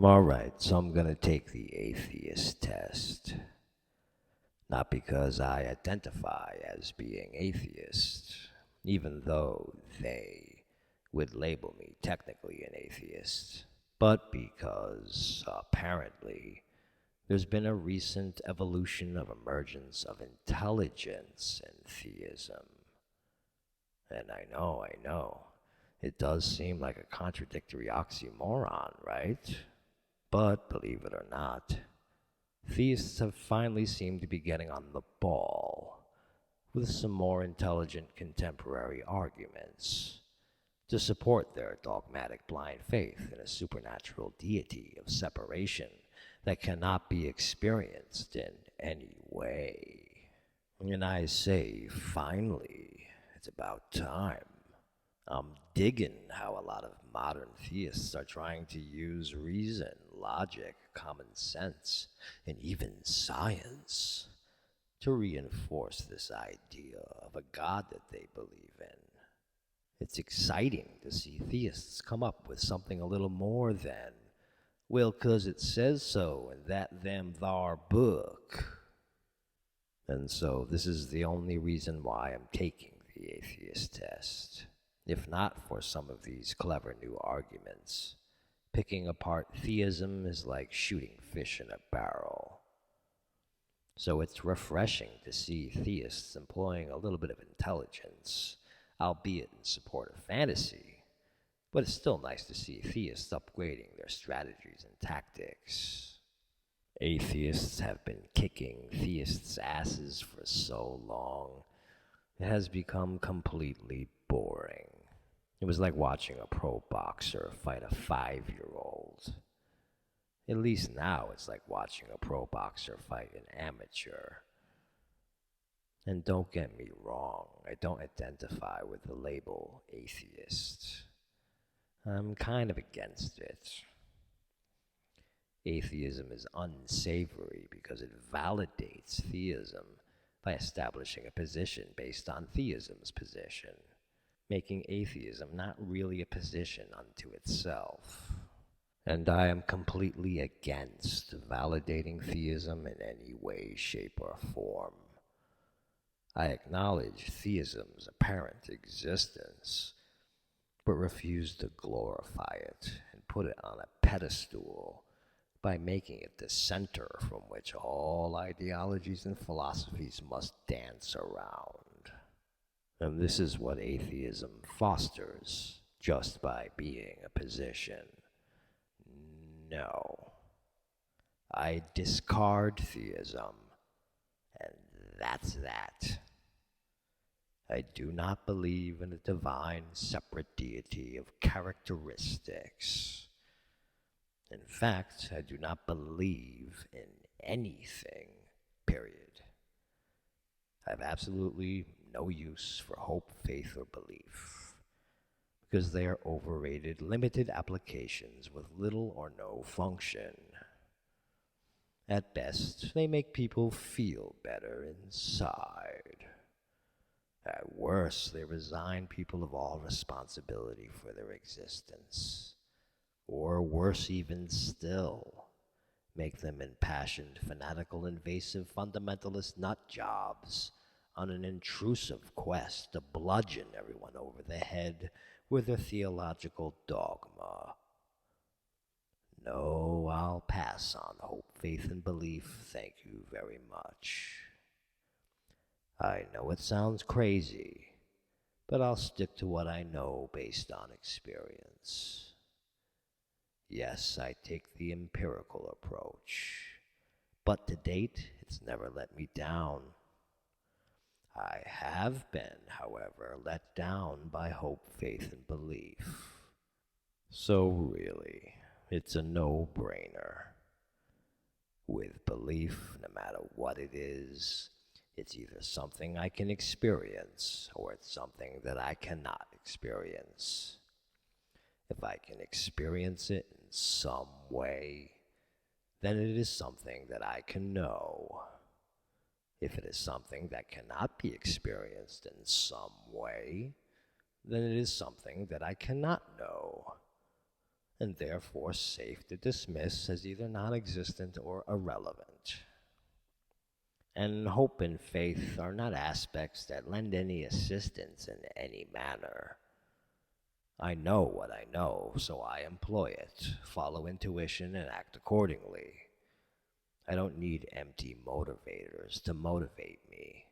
Alright, so I'm gonna take the atheist test. Not because I identify as being atheist, even though they would label me technically an atheist, but because apparently there's been a recent evolution of emergence of intelligence in theism. And I know, it does seem like a contradictory oxymoron, right? But believe it or not, theists have finally seemed to be getting on the ball with some more intelligent contemporary arguments to support their dogmatic blind faith in a supernatural deity of separation that cannot be experienced in any way. And I say, finally, it's about time. I'm digging how a lot of modern theists are trying to use reason, logic, common sense, and even science to reinforce this idea of a God that they believe in. It's exciting to see theists come up with something a little more than, well, 'cause it says so in that them thar book. And so this is the only reason why I'm taking the atheist test. If not for some of these clever new arguments, picking apart theism is like shooting fish in a barrel. So it's refreshing to see theists employing a little bit of intelligence, albeit in support of fantasy, but it's still nice to see theists upgrading their strategies and tactics. Atheists have been kicking theists' asses for so long, it has become completely boring. It was like watching a pro boxer fight a 5-year-old. At least now it's like watching a pro boxer fight an amateur. And don't get me wrong, I don't identify with the label atheist. I'm kind of against it. Atheism is unsavory because it validates theism by establishing a position based on theism's position, making atheism not really a position unto itself. And I am completely against validating theism in any way, shape, or form. I acknowledge theism's apparent existence, but refuse to glorify it and put it on a pedestal by making it the center from which all ideologies and philosophies must dance around. And this is what atheism fosters just by being a position. No. I discard theism, and that's that. I do not believe in a divine separate deity of characteristics. In fact, I do not believe in anything, period. I have absolutely no use for hope, faith, or belief, because they are overrated, limited applications with little or no function. At best, they make people feel better inside. At worst, they resign people of all responsibility for their existence. Or worse even still, make them impassioned, fanatical, invasive, fundamentalist nut jobs on an intrusive quest to bludgeon everyone over the head with their theological dogma. No, I'll pass on hope, faith, and belief, thank you very much. I know it sounds crazy, but I'll stick to what I know based on experience. Yes, I take the empirical approach, but to date, it's never let me down. I have been, however, let down by hope, faith, and belief. So really, it's a no-brainer. With belief, no matter what it is, it's either something I can experience or it's something that I cannot experience. If I can experience it in some way, then it is something that I can know. If it is something that cannot be experienced in some way, then it is something that I cannot know. and therefore safe to dismiss as either non-existent or irrelevant. And hope and faith are not aspects that lend any assistance in any manner. I know what I know, so I employ it, follow intuition, and act accordingly. I don't need empty motivators to motivate me,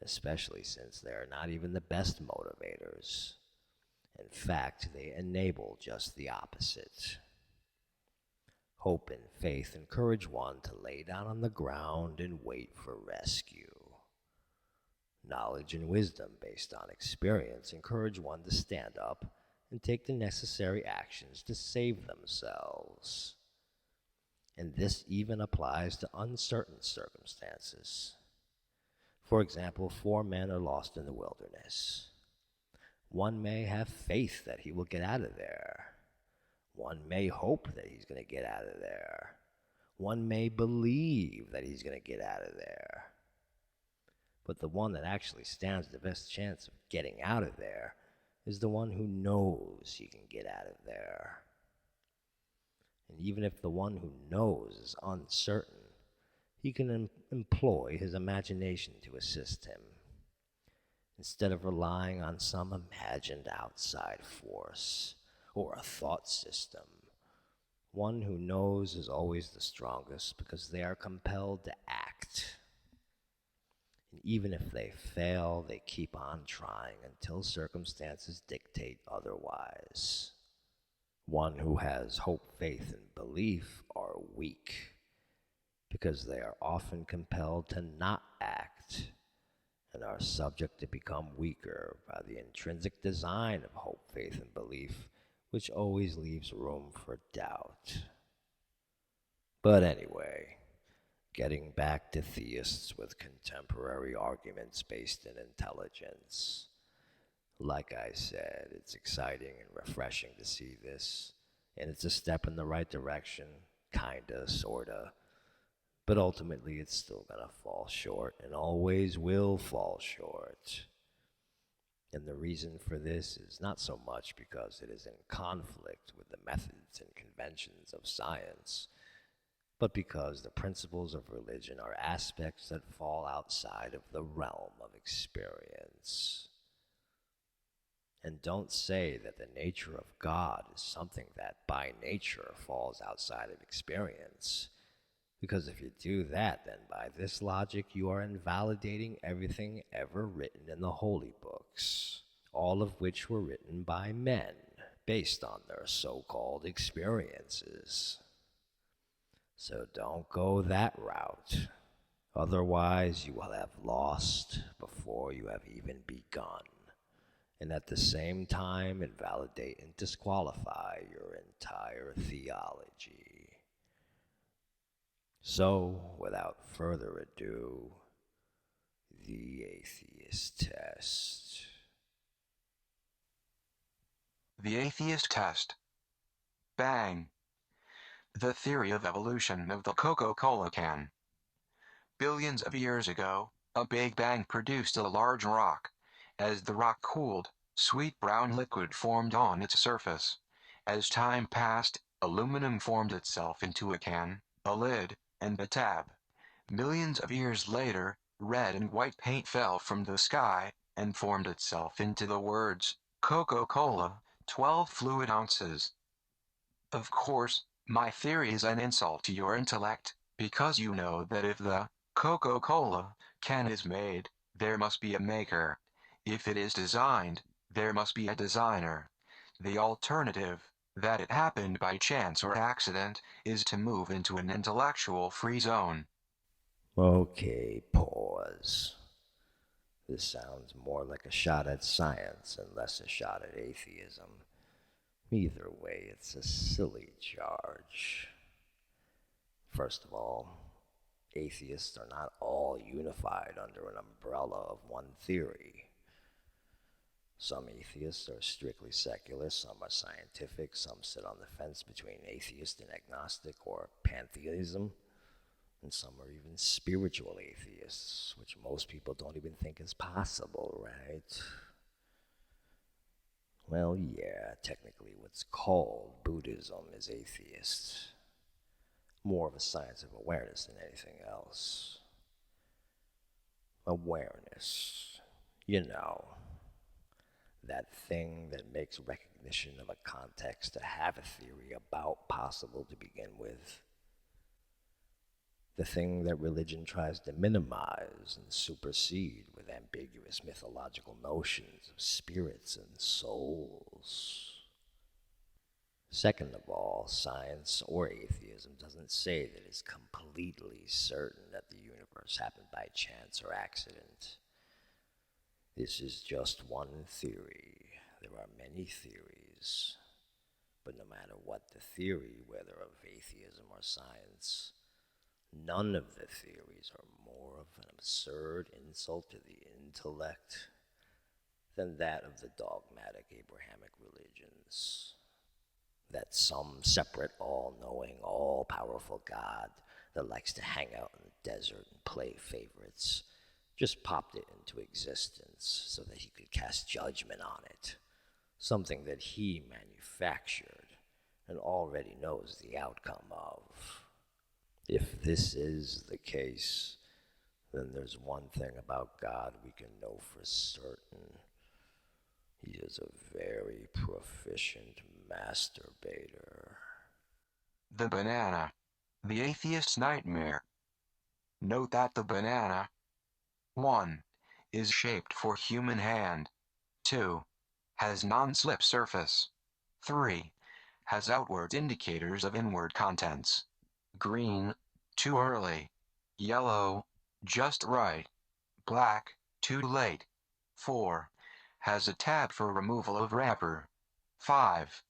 especially since they are not even the best motivators. In fact, they enable just the opposite. Hope and faith encourage one to lay down on the ground and wait for rescue. Knowledge and wisdom based on experience encourage one to stand up and take the necessary actions to save themselves. And this even applies to uncertain circumstances. For example, 4 men are lost in the wilderness. One may have faith that he will get out of there. One may hope that he's going to get out of there. One may believe that he's going to get out of there. But the one that actually stands the best chance of getting out of there is the one who knows he can get out of there. And even if the one who knows is uncertain, he can employ his imagination to assist him, instead of relying on some imagined outside force or a thought system. One who knows is always the strongest because they are compelled to act. And even if they fail, they keep on trying until circumstances dictate otherwise. One who has hope, faith, and belief are weak because they are often compelled to not act and are subject to become weaker by the intrinsic design of hope, faith, and belief, which always leaves room for doubt. But anyway, getting back to theists with contemporary arguments based in intelligence. Like I said, it's exciting and refreshing to see this, and it's a step in the right direction, kinda, sorta. But ultimately, it's still gonna fall short, and always will fall short. And the reason for this is not so much because it is in conflict with the methods and conventions of science, but because the principles of religion are aspects that fall outside of the realm of experience. And don't say that the nature of God is something that by nature falls outside of experience. Because if you do that, then by this logic you are invalidating everything ever written in the holy books, all of which were written by men based on their so-called experiences. So don't go that route. Otherwise, you will have lost before you have even begun, and at the same time invalidate and disqualify your entire theology. So, without further ado, the Atheist Test. The Atheist Test. Bang. The theory of evolution of the Coca-Cola can. Billions of years ago, a Big Bang produced a large rock. As the rock cooled, sweet brown liquid formed on its surface. As time passed, aluminum formed itself into a can, a lid, and a tab. Millions of years later, red and white paint fell from the sky, and formed itself into the words, Coca-Cola, 12 fluid ounces. Of course, my theory is an insult to your intellect, because you know that if the Coca-Cola can is made, there must be a maker. If it is designed, there must be a designer. The alternative, that it happened by chance or accident, is to move into an intellectual free zone. Okay, pause. This sounds more like a shot at science and less a shot at atheism. Either way, it's a silly charge. First of all, atheists are not all unified under an umbrella of one theory. Some atheists are strictly secular, some are scientific, some sit on the fence between atheist and agnostic or pantheism, and some are even spiritual atheists, which most people don't even think is possible, right? Well, yeah, technically what's called Buddhism is atheist. More of a science of awareness than anything else. Awareness. You know, that thing that makes recognition of a context to have a theory about possible to begin with. The thing that religion tries to minimize and supersede with ambiguous mythological notions of spirits and souls. Second of all, science or atheism doesn't say that it's completely certain that the universe happened by chance or accident. This is just one theory. There are many theories. But no matter what the theory, whether of atheism or science, none of the theories are more of an absurd insult to the intellect than that of the dogmatic Abrahamic religions. That some separate, all-knowing, all-powerful God that likes to hang out in the desert and play favorites just popped it into existence so that he could cast judgment on it, something that he manufactured and already knows the outcome of. If this is the case, then there's one thing about God we can know for certain. He is a very proficient masturbator. The banana. The atheist's nightmare. Note that the banana 1. Is shaped for human hand. 2. Has non-slip surface. 3. Has outward indicators of inward contents. Green, too early. Yellow, just right. Black, too late. 4. Has a tab for removal of wrapper. 5.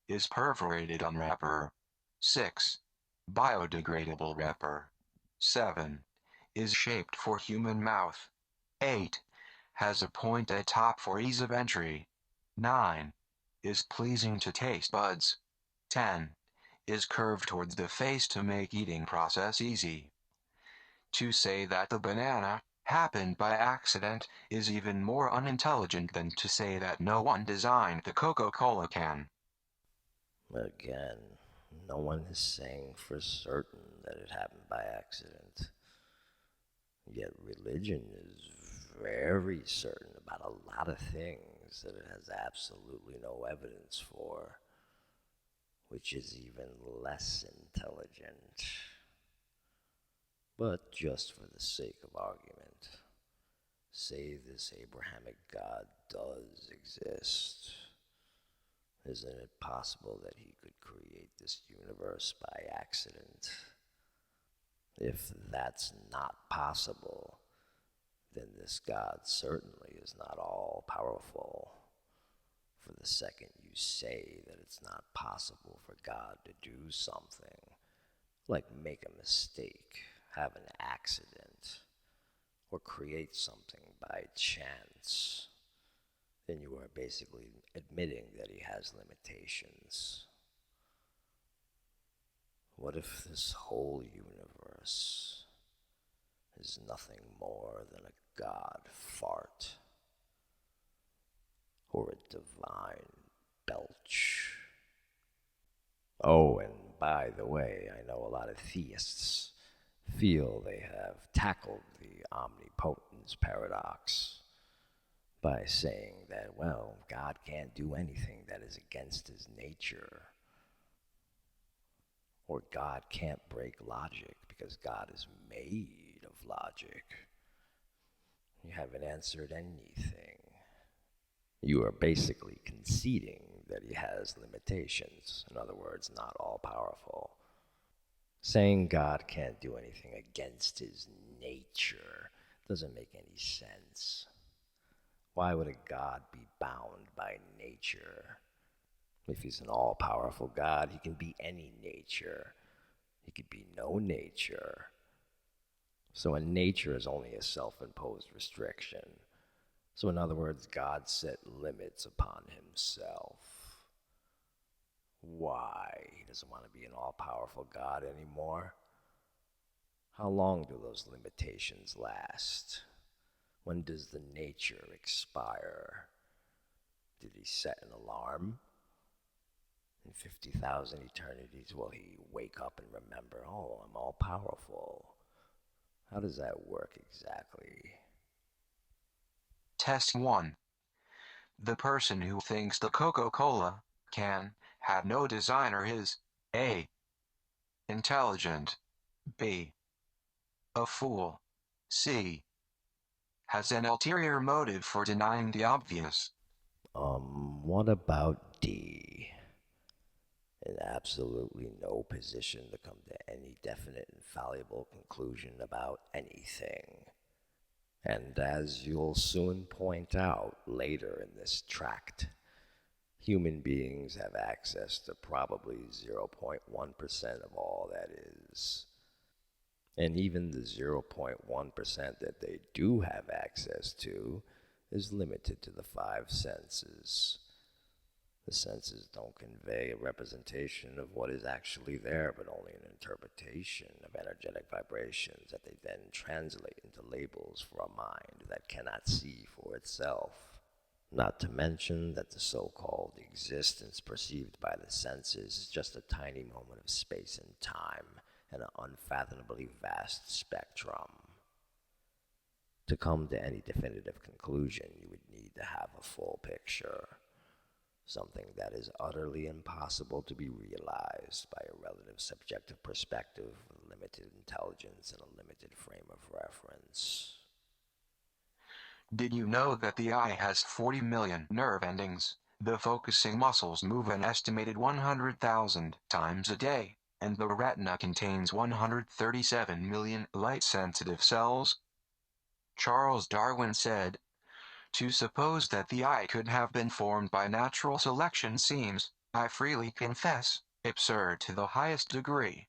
Is perforated on wrapper. 6. Biodegradable wrapper. 7. Is shaped for human mouth. 8. Has a point at top for ease of entry. 9. Is pleasing to taste buds. 10. Is curved towards the face to make eating process easy. To say that the banana happened by accident is even more unintelligent than to say that no one designed the Coca-Cola can. Again, no one is saying for certain that it happened by accident. Yet religion is very certain about a lot of things that it has absolutely no evidence for, which is even less intelligent. But just for the sake of argument, say this Abrahamic God does exist. Isn't it possible that he could create this universe by accident? If that's not possible, then this God certainly is not all-powerful. For the second you say that it's not possible for God to do something, like make a mistake, have an accident, or create something by chance, then you are basically admitting that he has limitations. What if this whole universe is nothing more than a God fart, or a divine belch? Oh, and by the way, I know a lot of theists feel they have tackled the omnipotence paradox by saying that, well, God can't do anything that is against his nature, or God can't break logic because God is made of logic. You haven't answered anything. You are basically conceding that he has limitations, in other words, not all-powerful. Saying God can't do anything against his nature doesn't make any sense. Why would a God be bound by nature? If he's an all-powerful God, he can be any nature. He could be no nature. So a nature is only a self-imposed restriction. So in other words, God set limits upon himself. Why? He doesn't want to be an all-powerful God anymore. How long do those limitations last? When does the nature expire? Did he set an alarm? In 50,000 eternities, will he wake up and remember, oh, I'm all powerful? How does that work exactly? Test 1. The person who thinks the Coca-Cola can had no designer is A. Intelligent, B. A fool, C. Has an ulterior motive for denying the obvious. What about D? In absolutely no position to come to any definite infallible conclusion about anything. And as you'll soon point out later in this tract, human beings have access to probably 0.1% of all that is. And even the 0.1% that they do have access to is limited to the five senses. The senses don't convey a representation of what is actually there, but only an interpretation of energetic vibrations that they then translate into labels for a mind that cannot see for itself. Not to mention that the so-called existence perceived by the senses is just a tiny moment of space and time and an unfathomably vast spectrum. To come to any definitive conclusion, you would need to have a full picture. Something that is utterly impossible to be realized by a relative subjective perspective with limited intelligence and a limited frame of reference. Did you know that the eye has 40 million nerve endings? The focusing muscles move an estimated 100,000 times a day, and the retina contains 137 million light-sensitive cells. Charles Darwin said, "To suppose that the eye could have been formed by natural selection seems, I freely confess, absurd to the highest degree."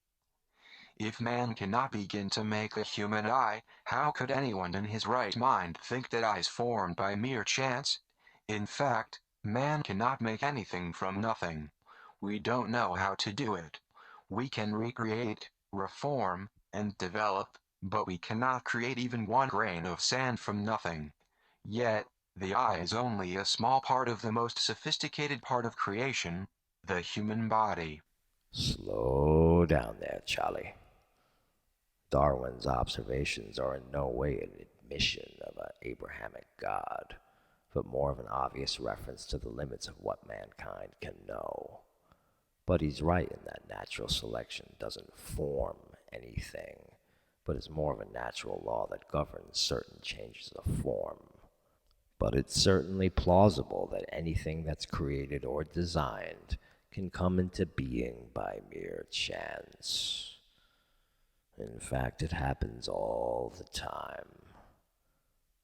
If man cannot begin to make a human eye, how could anyone in his right mind think that eyes formed by mere chance? In fact, man cannot make anything from nothing. We don't know how to do it. We can recreate, reform, and develop, but we cannot create even one grain of sand from nothing. Yet, the eye is only a small part of the most sophisticated part of creation, the human body. Slow down there, Charlie. Darwin's observations are in no way an admission of an Abrahamic God, but more of an obvious reference to the limits of what mankind can know. But he's right in that natural selection doesn't form anything, but is more of a natural law that governs certain changes of form. But it's certainly plausible that anything that's created or designed can come into being by mere chance. In fact, it happens all the time.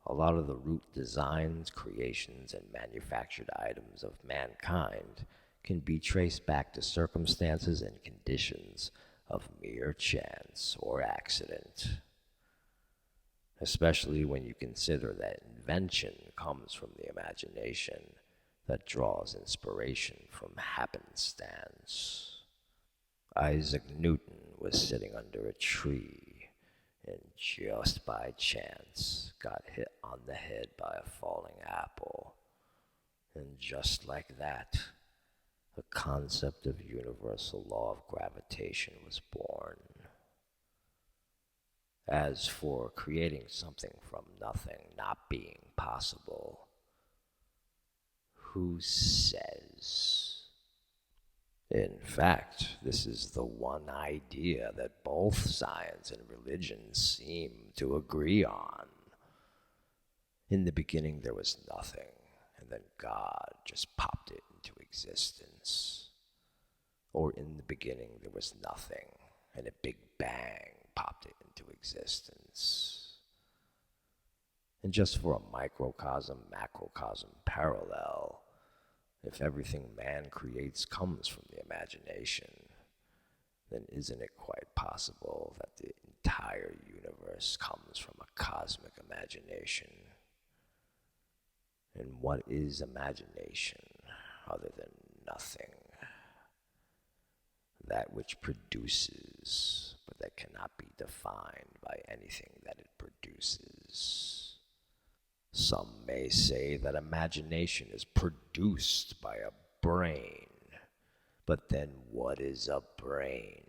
A lot of the root designs, creations, and manufactured items of mankind can be traced back to circumstances and conditions of mere chance or accident. Especially when you consider that invention comes from the imagination that draws inspiration from happenstance. Isaac Newton was sitting under a tree and just by chance got hit on the head by a falling apple. And just like that, the concept of universal law of gravitation was born. As for creating something from nothing not being possible, who says? In fact, this is the one idea that both science and religion seem to agree on. In the beginning there was nothing, and then God just popped it into existence. Or in the beginning there was nothing, and a big bang popped it into existence. And just for a microcosm-macrocosm parallel, if everything man creates comes from the imagination, then isn't it quite possible that the entire universe comes from a cosmic imagination? And what is imagination other than nothing? That which produces, but that cannot be defined by anything that it produces. Some may say that imagination is produced by a brain. But then what is a brain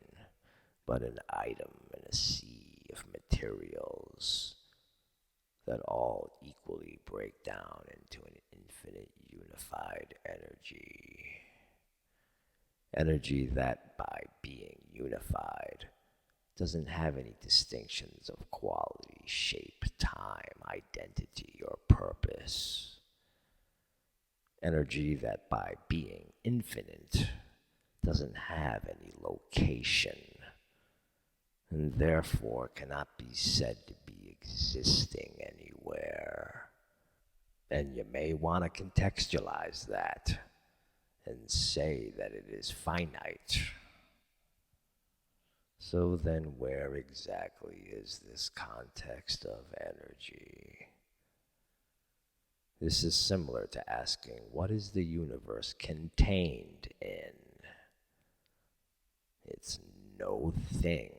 but an item in a sea of materials that all equally break down into an infinite unified energy? Energy that, by being unified, doesn't have any distinctions of quality, shape, time, identity, or purpose. Energy that, by being infinite, doesn't have any location, and therefore cannot be said to be existing anywhere. And you may want to contextualize that and say that it is finite. So then where exactly is this context of energy? This is similar to asking, what is the universe contained in? It's no thing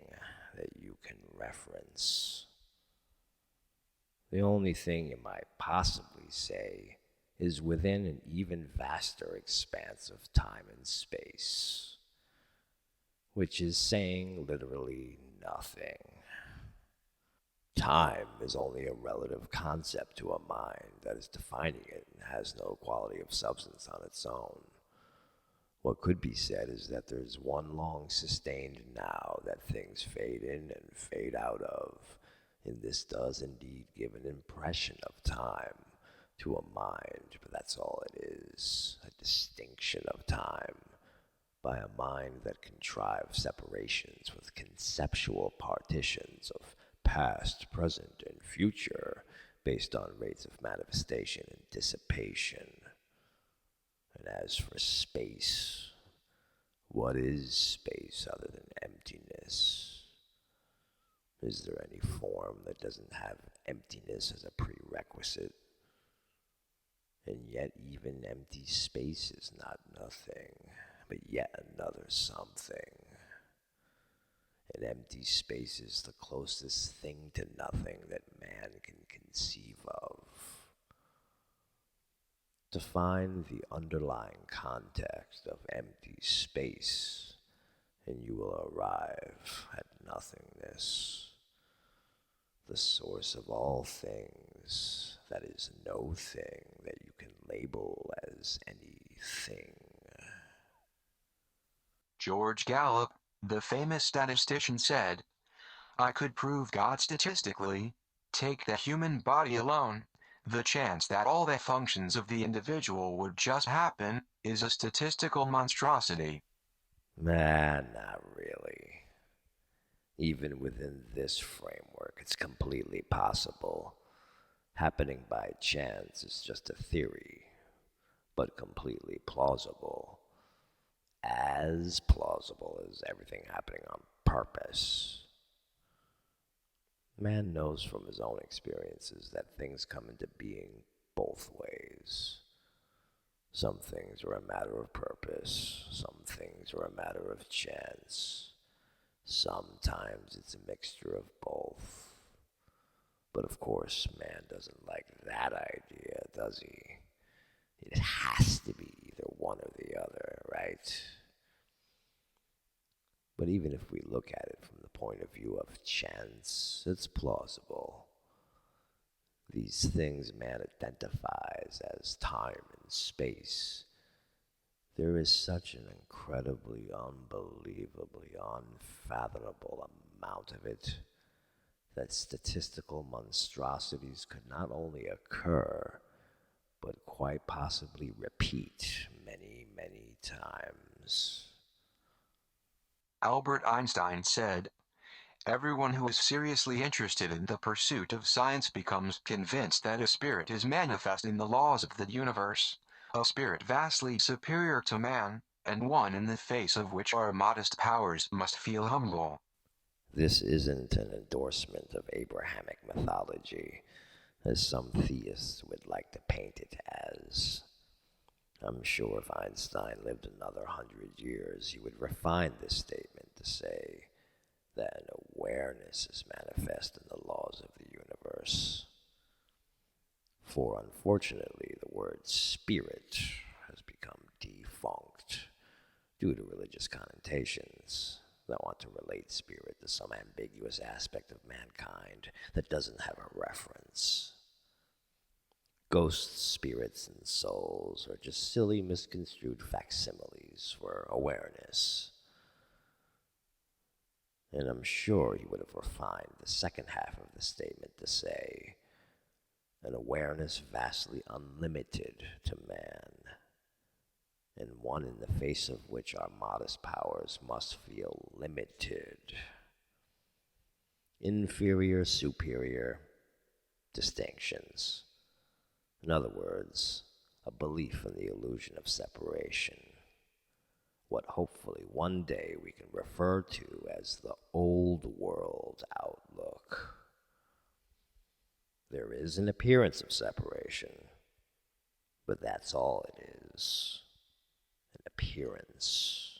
that you can reference. The only thing you might possibly say is within an even vaster expanse of time and space, which is saying literally nothing. Time is only a relative concept to a mind that is defining it and has no quality of substance on its own. What could be said is that there's one long sustained now that things fade in and fade out of, and this does indeed give an impression of time to a mind, but that's all it is, a distinction of time by a mind that contrives separations with conceptual partitions of past, present, and future based on rates of manifestation and dissipation. And as for space, what is space other than emptiness? Is there any form that doesn't have emptiness as a prerequisite? And yet even empty space is not nothing, but yet another something. And empty space is the closest thing to nothing that man can conceive of. Define the underlying context of empty space, and you will arrive at nothingness, the source of all things that is no thing that you can label as anything. George Gallup, the famous statistician, said, I could prove God statistically. Take the human body alone. The chance that all the functions of the individual would just happen is a statistical monstrosity. Not really. Even within this framework, it's completely possible. Happening by chance is just a theory, but completely plausible. As plausible as everything happening on purpose. Man knows from his own experiences that things come into being both ways. Some things are a matter of purpose, some things are a matter of chance. Sometimes it's a mixture of both. But of course, man doesn't like that idea, does he? It has to be either one or the other, right? But even if we look at it from the point of view of chance, it's plausible. These things man identifies as time and space. There is such an incredibly, unbelievably, unfathomable amount of it that statistical monstrosities could not only occur, but quite possibly repeat many, many times. Albert Einstein said, everyone who is seriously interested in the pursuit of science becomes convinced that a spirit is manifest in the laws of the universe, a spirit vastly superior to man, and one in the face of which our modest powers must feel humble. This isn't an endorsement of Abrahamic mythology, as some theists would like to paint it as. I'm sure if Einstein lived another 100 years, he would refine this statement to say that an awareness is manifest in the laws of the universe. For unfortunately, the word spirit has become defunct due to religious connotations that want to relate spirit to some ambiguous aspect of mankind that doesn't have a reference. Ghosts, spirits, and souls are just silly, misconstrued facsimiles for awareness. And I'm sure he would have refined the second half of the statement to say, an awareness vastly unlimited to man, and one in the face of which our modest powers must feel limited. Inferior, superior distinctions. In other words, a belief in the illusion of separation. What hopefully one day we can refer to as the old world outlook. There is an appearance of separation, but that's all it is. An appearance.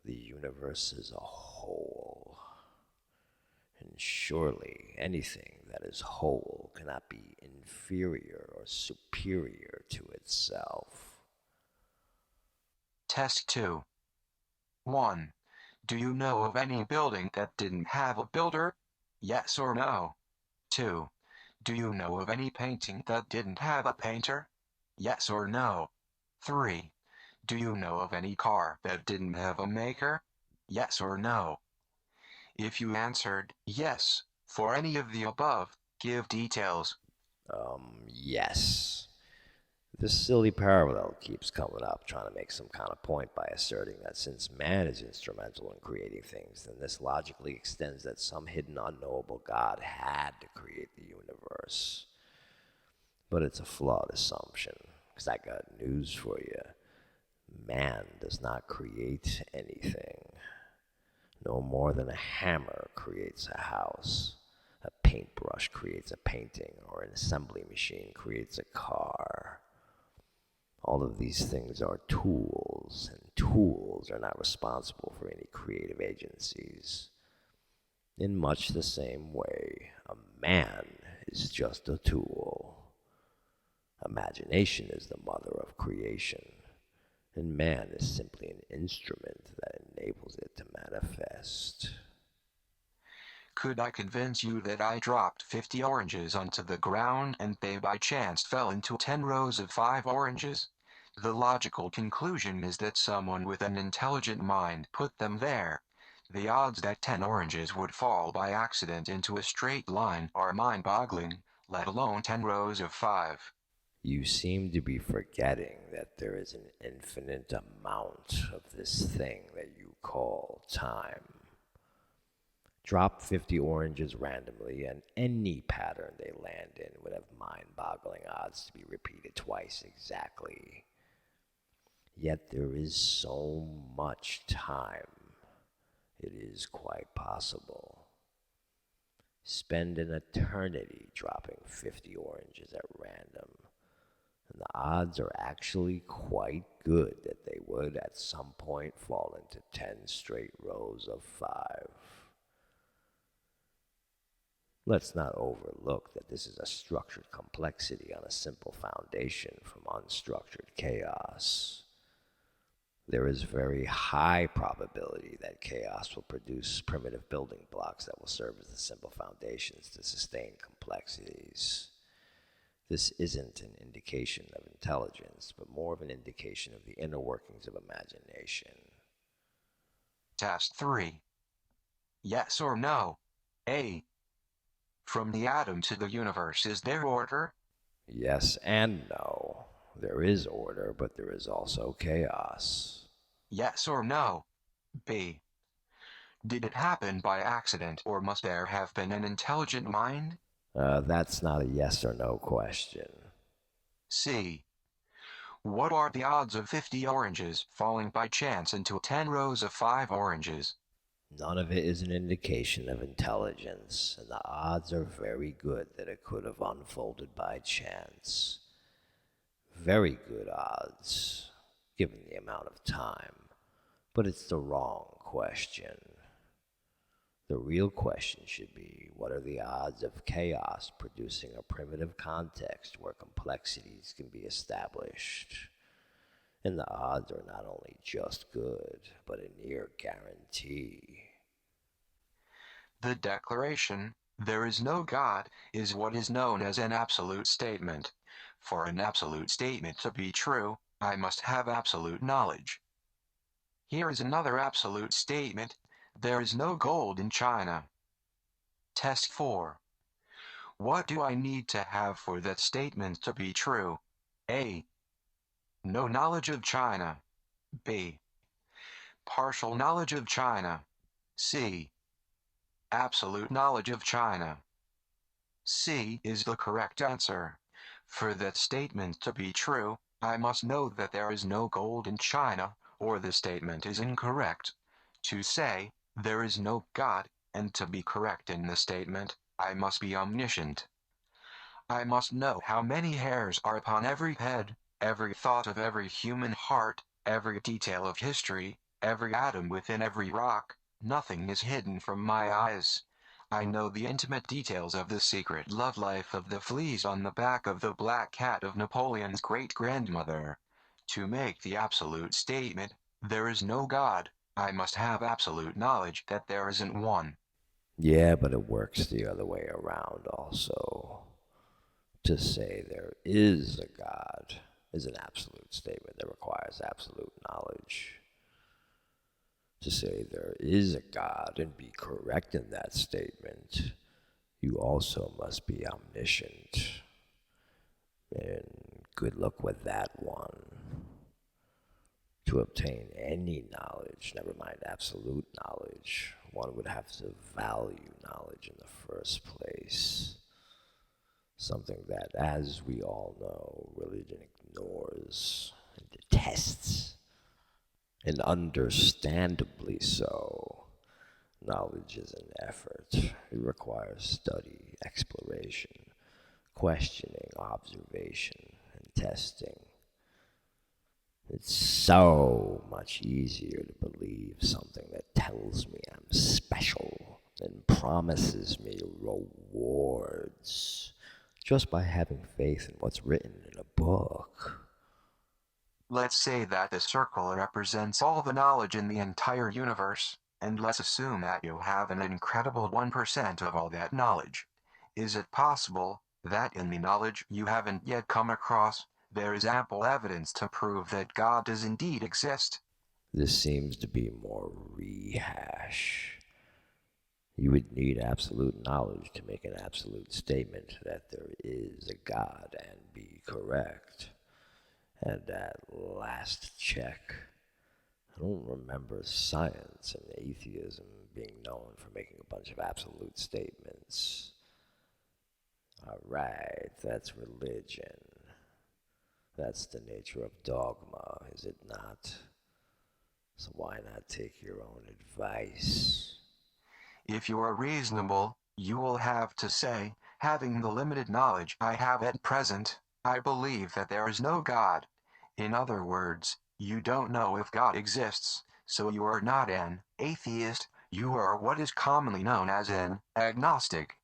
The universe is a whole, and surely anything that is whole cannot be inferior or superior to itself. Test 2. 1. Do you know of any building that didn't have a builder? Yes or no? 2. Do you know of any painting that didn't have a painter? Yes or no? 3. Do you know of any car that didn't have a maker? Yes or no? If you answered yes for any of the above, give details. Yes. This silly parallel keeps coming up, trying to make some kind of point by asserting that since man is instrumental in creating things, then this logically extends that some hidden unknowable God had to create the universe. But it's a flawed assumption, because I got news for you. Man does not create anything. No more than a hammer creates a house, a paintbrush creates a painting, or an assembly machine creates a car. All of these things are tools, and tools are not responsible for any creative agencies. In much the same way, a man is just a tool. Imagination is the mother of creation, and man is simply an instrument that enables it to manifest. Could I convince you that I dropped 50 oranges onto the ground and they by chance fell into 10 rows of 5 oranges? The logical conclusion is that someone with an intelligent mind put them there. The odds that 10 oranges would fall by accident into a straight line are mind-boggling, let alone 10 rows of 5. You seem to be forgetting that there is an infinite amount of this thing that you call time. Drop 50 oranges randomly, and any pattern they land in would have mind-boggling odds to be repeated twice exactly. Yet there is so much time, it is quite possible. Spend an eternity dropping 50 oranges at random, and the odds are actually quite good that they would at some point fall into 10 straight rows of 5. Let's not overlook that this is a structured complexity on a simple foundation from unstructured chaos. There is very high probability that chaos will produce primitive building blocks that will serve as the simple foundations to sustain complexities. This isn't an indication of intelligence, but more of an indication of the inner workings of imagination. Test 3. Yes or no? A. From the atom to the universe, is there order? Yes and no. There is order, but there is also chaos. Yes or no? B. Did it happen by accident, or must there have been an intelligent mind? That's not a yes or no question. C. What are the odds of 50 oranges falling by chance into 10 rows of 5 oranges? None of it is an indication of intelligence, and the odds are very good that it could have unfolded by chance. Very good odds, given the amount of time, but it's the wrong question. The real question should be, what are the odds of chaos producing a primitive context where complexities can be established? And the odds are not only just good, but a near guarantee. The declaration, "There is no God," is what is known as an absolute statement. For an absolute statement to be true, I must have absolute knowledge. Here is another absolute statement: there is no gold in China. Test 4. What do I need to have for that statement to be true? A. No knowledge of China. B. Partial knowledge of China. C. Absolute knowledge of China. C is the correct answer. For that statement to be true, I must know that there is no gold in China, or the statement is incorrect. To say, there is no God, and to be correct in the statement, I must be omniscient. I must know how many hairs are upon every head, every thought of every human heart, every detail of history, every atom within every rock. Nothing is hidden from my eyes. I know the intimate details of the secret love life of the fleas on the back of the black cat of Napoleon's great-grandmother. To make the absolute statement, there is no God, I must have absolute knowledge that there isn't one. Yeah, but it works the other way around also. To say there is a God is an absolute statement that requires absolute knowledge. To say there is a God and be correct in that statement, you also must be omniscient. And good luck with that one. To obtain any knowledge, never mind absolute knowledge, one would have to value knowledge in the first place. Something that, as we all know, religion ignores and detests. And understandably so. Knowledge is an effort. It requires study, exploration, questioning, observation, and testing. It's so much easier to believe something that tells me I'm special and promises me rewards just by having faith in what's written in a book. Let's say that the circle represents all the knowledge in the entire universe, and let's assume that you have an incredible 1% of all that knowledge. Is it possible that in the knowledge you haven't yet come across, there is ample evidence to prove that God does indeed exist? This seems to be more rehash. You would need absolute knowledge to make an absolute statement that there is a God and be correct. And at last check, I don't remember science and atheism being known for making a bunch of absolute statements. Alright, that's religion. That's the nature of dogma, is it not? So why not take your own advice? If you are reasonable, you will have to say, having the limited knowledge I have at present, I believe that there is no God. In other words, you don't know if God exists, so you are not an atheist, you are what is commonly known as an agnostic.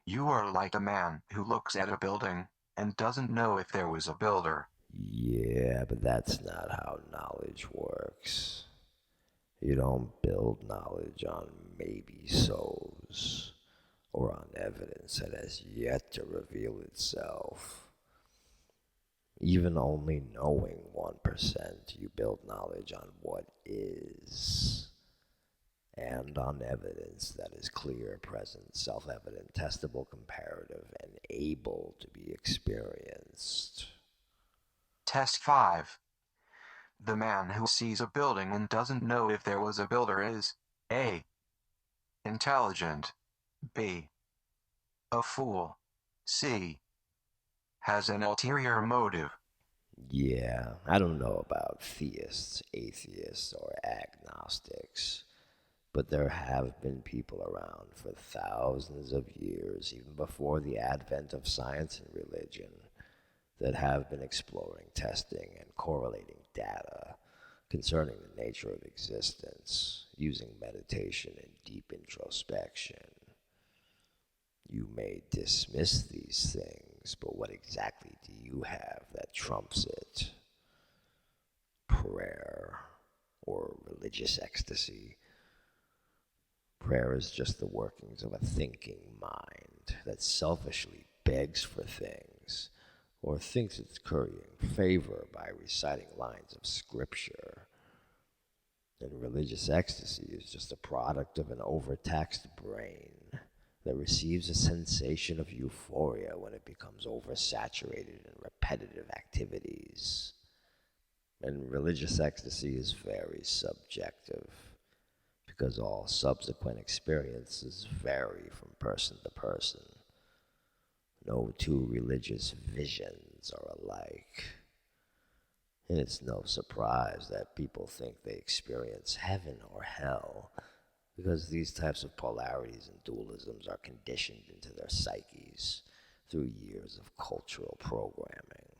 You are like a man who looks at a building and doesn't know if there was a builder. Yeah, but that's not how knowledge works. You don't build knowledge on maybe-sos, or on evidence that has yet to reveal itself. Even only knowing 1%, you build knowledge on what is, and on evidence that is clear, present, self-evident, testable, comparative, and able to be experienced. Test 5. The man who sees a building and doesn't know if there was a builder is A. Intelligent. B. A fool. C. Has an ulterior motive. Yeah, I don't know about theists, atheists, or agnostics, but there have been people around for thousands of years, even before the advent of science and religion, that have been exploring, testing, and correlating data concerning the nature of existence. using meditation and deep introspection. You may dismiss these things, but what exactly do you have that trumps it? Prayer or religious ecstasy? Prayer is just the workings of a thinking mind that selfishly begs for things or thinks it's currying favor by reciting lines of scripture. And religious ecstasy is just a product of an overtaxed brain that receives a sensation of euphoria when it becomes oversaturated in repetitive activities. And religious ecstasy is very subjective because all subsequent experiences vary from person to person. No two religious visions are alike. And it's no surprise that people think they experience heaven or hell because these types of polarities and dualisms are conditioned into their psyches through years of cultural programming.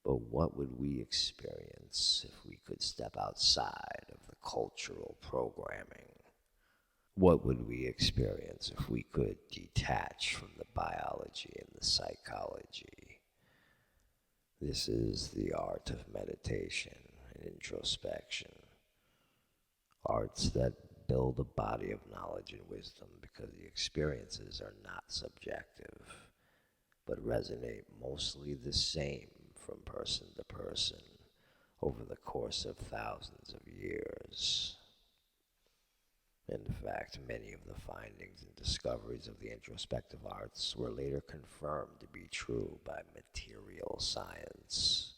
But what would we experience if we could step outside of the cultural programming? What would we experience if we could detach from the biology and the psychology? This is the art of meditation and introspection. Arts that build a body of knowledge and wisdom because the experiences are not subjective, but resonate mostly the same from person to person over the course of thousands of years. In fact, many of the findings and discoveries of the introspective arts were later confirmed to be true by material science.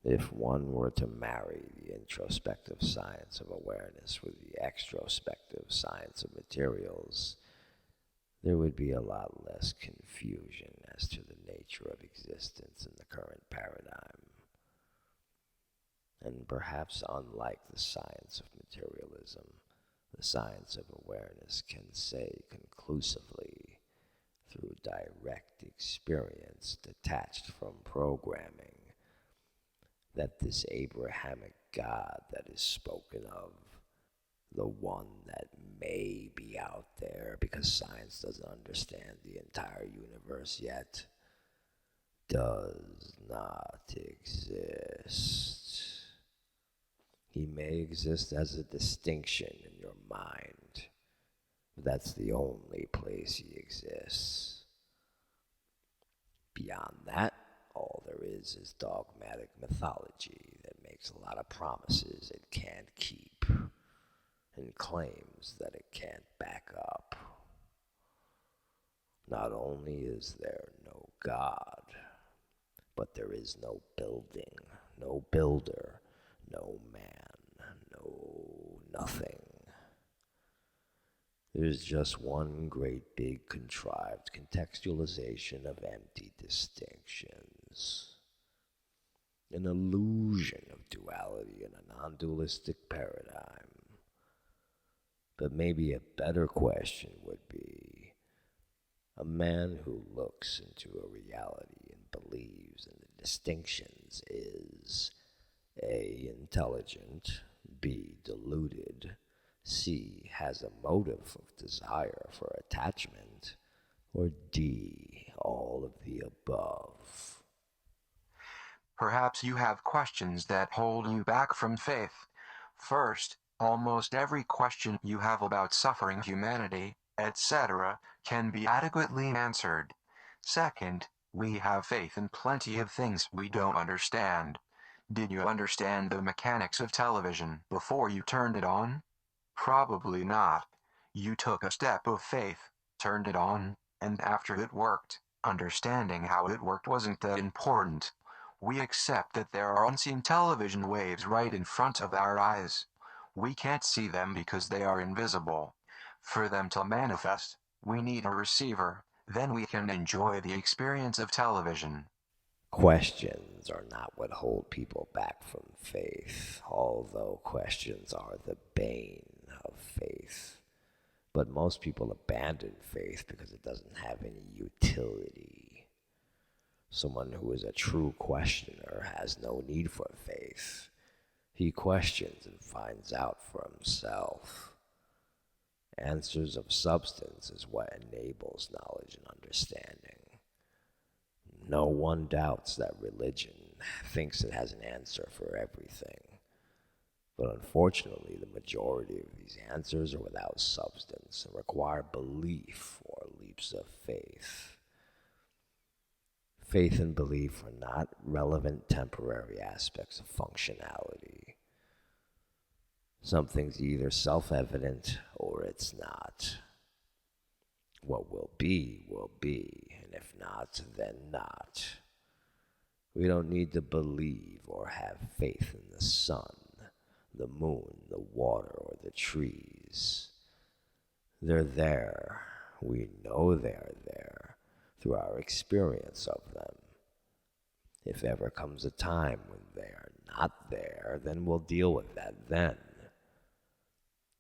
If one were to marry the introspective science of awareness with the extrospective science of materials, there would be a lot less confusion as to the nature of existence in the current paradigm. And perhaps unlike the science of materialism, the science of awareness can say conclusively, through direct experience detached from programming, that this Abrahamic God that is spoken of, the one that may be out there because science doesn't understand the entire universe yet, does not exist. He may exist as a distinction in your mind, but that's the only place he exists. Beyond that, all there is dogmatic mythology that makes a lot of promises it can't keep and claims that it can't back up. Not only is there no God, but there is no building, no builder, no man, no nothing. There's just one great big contrived contextualization of empty distinctions. An illusion of duality in a non-dualistic paradigm. But maybe a better question would be, a man who looks into a reality and believes in the distinctions is A, intelligent, B, deluded, C, has a motive of desire for attachment, or D, all of the above. Perhaps you have questions that hold you back from faith. First, almost every question you have about suffering, humanity, etc., can be adequately answered. Second, we have faith in plenty of things we don't understand. Did you understand the mechanics of television before you turned it on? Probably not. You took a step of faith, turned it on, and after it worked, understanding how it worked wasn't that important. We accept that there are unseen television waves right in front of our eyes. We can't see them because they are invisible. For them to manifest, we need a receiver, then we can enjoy the experience of television. Questions are not what hold people back from faith, although questions are the bane of faith. But most people abandon faith because it doesn't have any utility. Someone who is a true questioner has no need for faith. He questions and finds out for himself. Answers of substance is what enables knowledge and understanding. No one doubts that religion thinks it has an answer for everything. But unfortunately, the majority of these answers are without substance and require belief or leaps of faith. Faith and belief are not relevant temporary aspects of functionality. Something's either self-evident or it's not. What will be, and if not, then not. We don't need to believe or have faith in the sun, the moon, the water, or the trees. They're there. We know they're there through our experience of them. If ever comes a time when they are not there, then we'll deal with that then.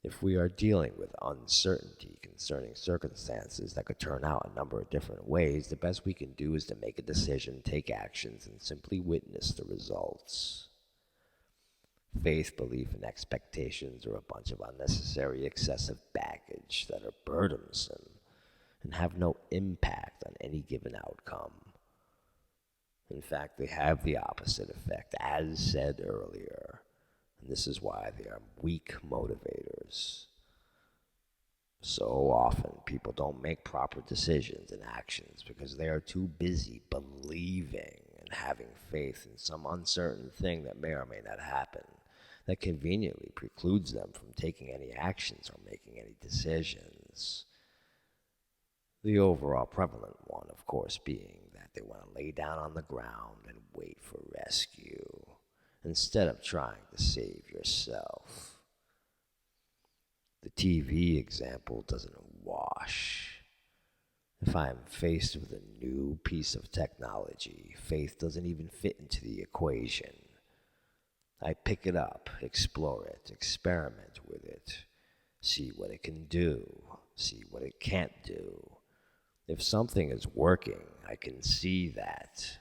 If we are dealing with uncertainty concerning circumstances that could turn out a number of different ways, the best we can do is to make a decision, take actions, and simply witness the results. Faith, belief, and expectations are a bunch of unnecessary, excessive baggage that are burdensome and have no impact on any given outcome. In fact, they have the opposite effect, as said earlier. And this is why they are weak motivators. So often, people don't make proper decisions and actions because they are too busy believing and having faith in some uncertain thing that may or may not happen, that conveniently precludes them from taking any actions or making any decisions. The overall prevalent one, of course, being that they want to lay down on the ground and wait for rescue, instead of trying to save yourself. The TV example doesn't wash. If I am faced with a new piece of technology, faith doesn't even fit into the equation. I pick it up, explore it, experiment with it, see what it can do, see what it can't do. If something is working, I can see that.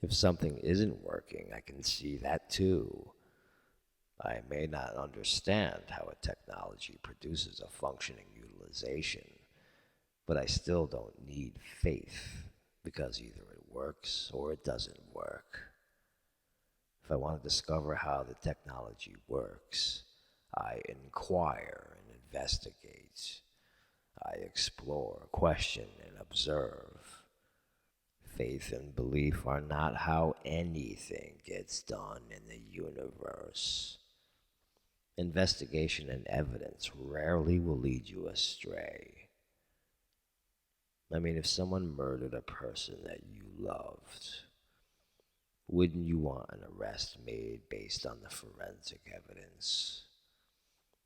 If something isn't working, I can see that too. I may not understand how a technology produces a functioning utilization, but I still don't need faith, because either it works or it doesn't work. If I want to discover how the technology works, I inquire and investigate. I explore, question, and observe. Faith and belief are not how anything gets done in the universe. Investigation and evidence rarely will lead you astray. I mean, if someone murdered a person that you loved, wouldn't you want an arrest made based on the forensic evidence?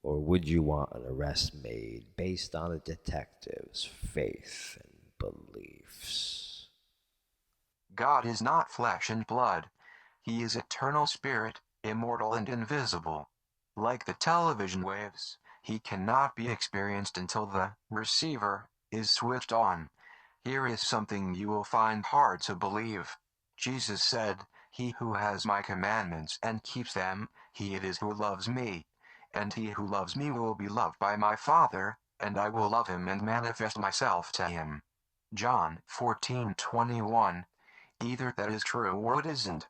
Or would you want an arrest made based on a detective's faith and beliefs? God is not flesh and blood. He is eternal spirit, immortal and invisible. Like the television waves, he cannot be experienced until the receiver is switched on. Here is something you will find hard to believe. Jesus said, "He who has my commandments and keeps them, he it is who loves me. And he who loves me will be loved by my Father, and I will love him and manifest myself to him." John 14:21. Either that is true or it isn't.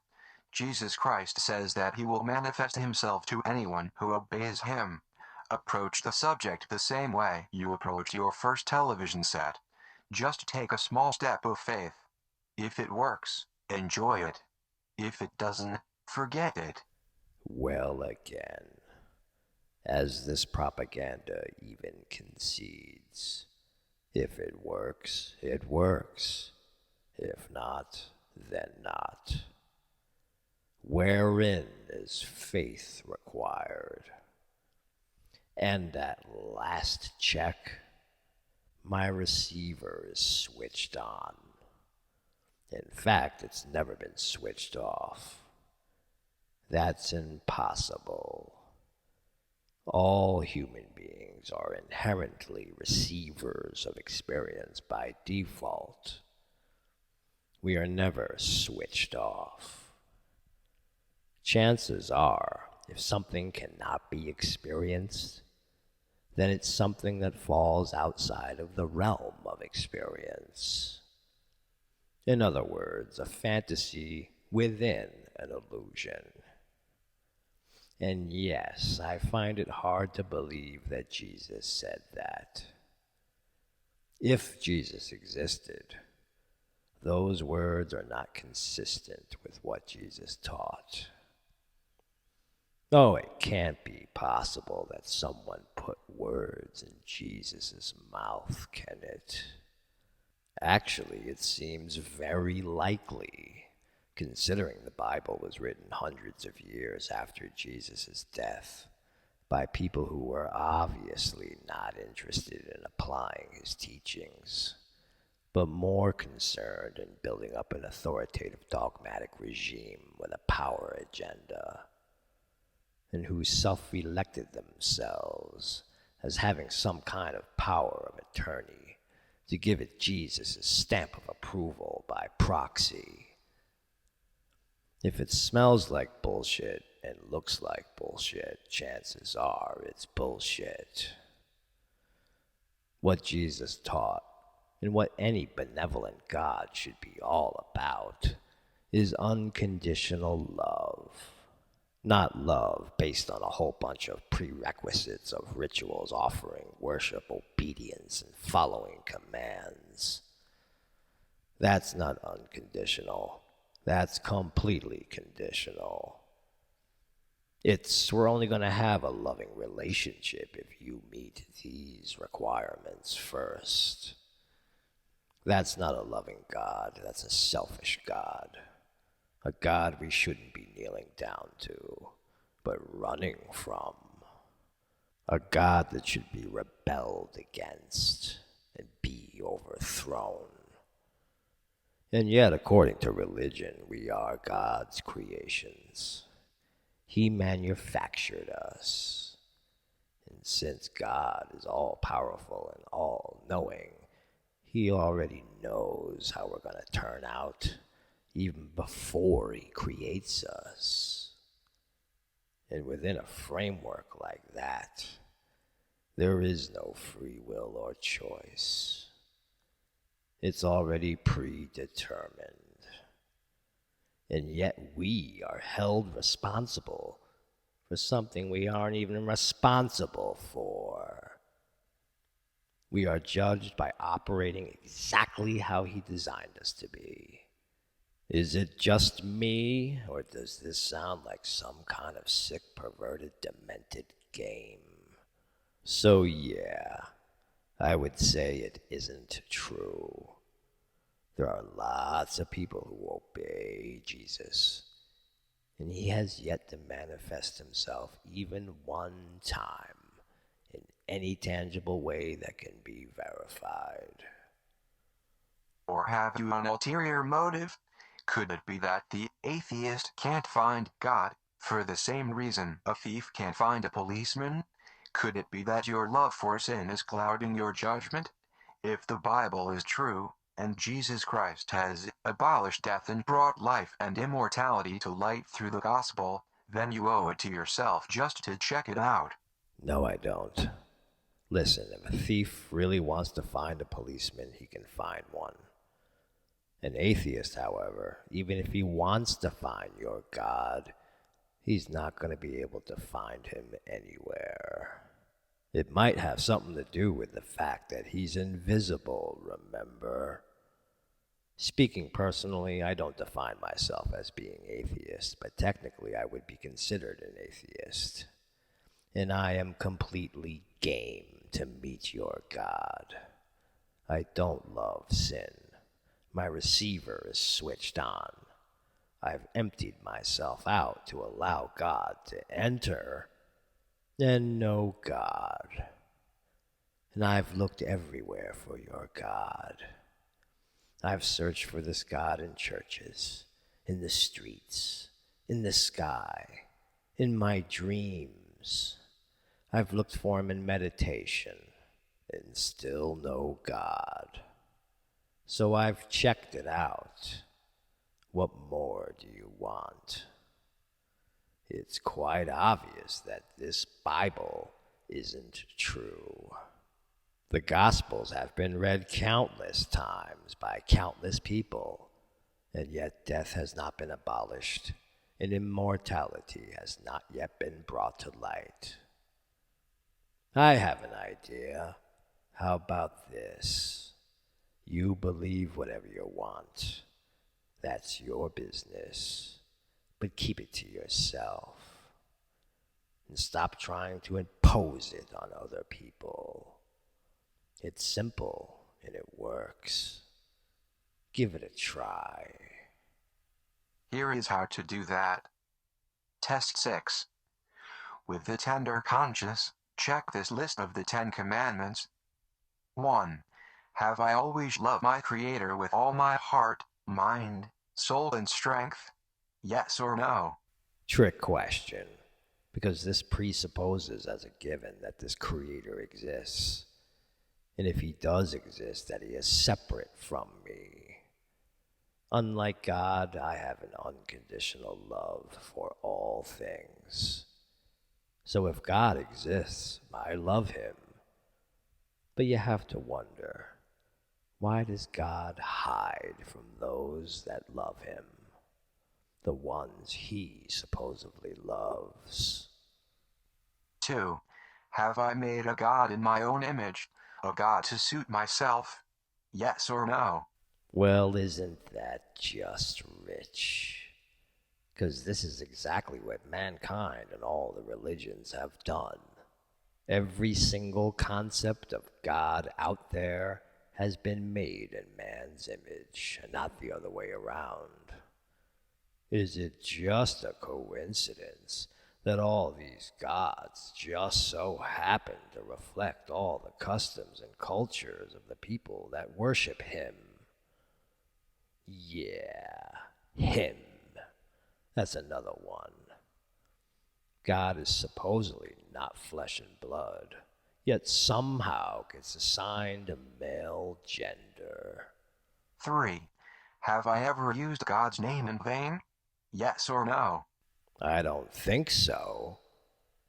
Jesus Christ says that he will manifest himself to anyone who obeys him. Approach the subject the same way you approached your first television set. Just take a small step of faith. If it works, enjoy it. If it doesn't, forget it. Well, again, as this propaganda even concedes, if it works, it works. If not, then not. Wherein is faith required? And at last check, my receiver is switched on. In fact, it's never been switched off. That's impossible. All human beings are inherently receivers of experience by default. We are never switched off. Chances are, If something cannot be experienced, then it's something that falls outside of the realm of experience. In other words, a fantasy within an illusion. And yes, I find it hard to believe that Jesus said that. If Jesus existed, those words are not consistent with what Jesus taught. Oh, it can't be possible that someone put words in Jesus' mouth, can it? Actually, it seems very likely, considering the Bible was written hundreds of years after Jesus' death by people who were obviously not interested in applying his teachings, but more concerned in building up an authoritative dogmatic regime with a power agenda, and who self-elected themselves as having some kind of power of attorney to give it Jesus' stamp of approval by proxy. If it smells like bullshit and looks like bullshit, chances are it's bullshit. What Jesus taught, and what any benevolent God should be all about, is unconditional love. Not love based on a whole bunch of prerequisites of rituals offering worship, obedience, and following commands. That's not unconditional. That's completely conditional. We're only going to have a loving relationship if you meet these requirements first. That's not a loving God. That's a selfish God. A God we shouldn't be kneeling down to, but running from. A God that should be rebelled against and be overthrown. And yet, according to religion, we are God's creations. He manufactured us. And since God is all-powerful and all-knowing, he already knows how we're going to turn out even before he creates us. And within a framework like that, there is no free will or choice. It's already predetermined. And yet we are held responsible for something we aren't even responsible for. We are judged by operating exactly how he designed us to be. Is it just me, or does this sound like some kind of sick, perverted, demented game? So yeah, I would say it isn't true. There are lots of people who obey Jesus, and he has yet to manifest himself even one time in any tangible way that can be verified. Or have you an ulterior motive? Could it be that the atheist can't find God for the same reason a thief can't find a policeman? Could it be that your love for sin is clouding your judgment? If the Bible is true, and Jesus Christ has abolished death and brought life and immortality to light through the gospel, then you owe it to yourself just to check it out. No, I don't. Listen, if a thief really wants to find a policeman, he can find one. An atheist, however, even if he wants to find your God, he's not going to be able to find him anywhere. It might have something to do with the fact that he's invisible, remember? Speaking personally, I don't define myself as being atheist, but technically I would be considered an atheist. And I am completely game to meet your God. I don't love sin. My receiver is switched on. I've emptied myself out to allow God to enter, and no God. And I've looked everywhere for your God. I've searched for this God in churches, in the streets, in the sky, in my dreams. I've looked for him in meditation, and still no God. So I've checked it out. What more do you want? It's quite obvious that this Bible isn't true. The Gospels have been read countless times by countless people, and yet death has not been abolished, and immortality has not yet been brought to light. I have an idea. How about this? You believe whatever you want. That's your business. But keep it to yourself. And stop trying to impose it on other people. It's simple and it works. Give it a try. Here is how to do that. Test 6. With the tender conscience, check this list of the 10 Commandments. 1. Have I always loved my Creator with all my heart, mind, soul, and strength? Yes or no? Trick question, because this presupposes as a given that this Creator exists. And if he does exist, that he is separate from me. Unlike God, I have an unconditional love for all things. So if God exists, I love him. But you have to wonder, why does God hide from those that love him? The ones he supposedly loves. 2. Have I made a God in my own image, a God to suit myself? Yes or no? Well, isn't that just rich? Because this is exactly what mankind and all the religions have done. Every single concept of God out there has been made in man's image, and not the other way around. Is it just a coincidence that all these gods just so happen to reflect all the customs and cultures of the people that worship him? Yeah, him. That's another one. God is supposedly not flesh and blood, yet somehow gets assigned a male gender. 3. Have I ever used God's name in vain? Yes or no? I don't think so.